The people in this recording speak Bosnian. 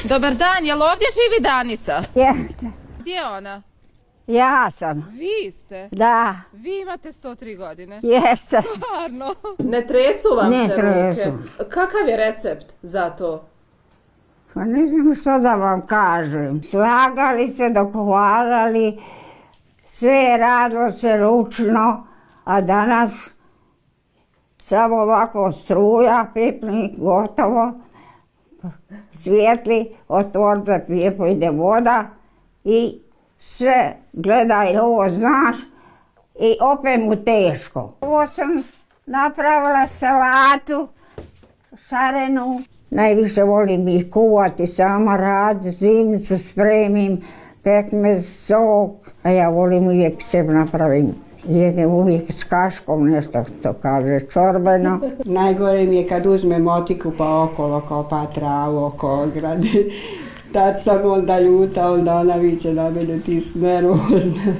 Dobar dan, jel ovdje živi Danica? Jeste. Gdje je ona? Ja sam. Vi ste? Da. Vi imate 103 godine. Jeste. Stvarno. Ne tresu vam Ne se tresu. ruke. Kakav je recept za to? Pa ne znam što da vam kažem. Slagali se, dogovarali, sve je radilo se ručno, a danas samo ovako struja, pipnik, gotovo. Svijetli, otvor za pijepo, ide voda i sve, gledaj ovo znaš i opet mu teško. Ovo sam napravila salatu, šarenu. Najviše volim ih kuvati, sama raditi, zimnicu spremim, pekmez, sok. A ja volim uvijek sebi napravim. Jedem uvijek s kaškom, nešto što kaže čorbeno. Najgore mi je kad uzme motiku pa okolo kopa travu oko ograde. Tad sam onda ljuta, onda ona viče na mene, ti si nervozna.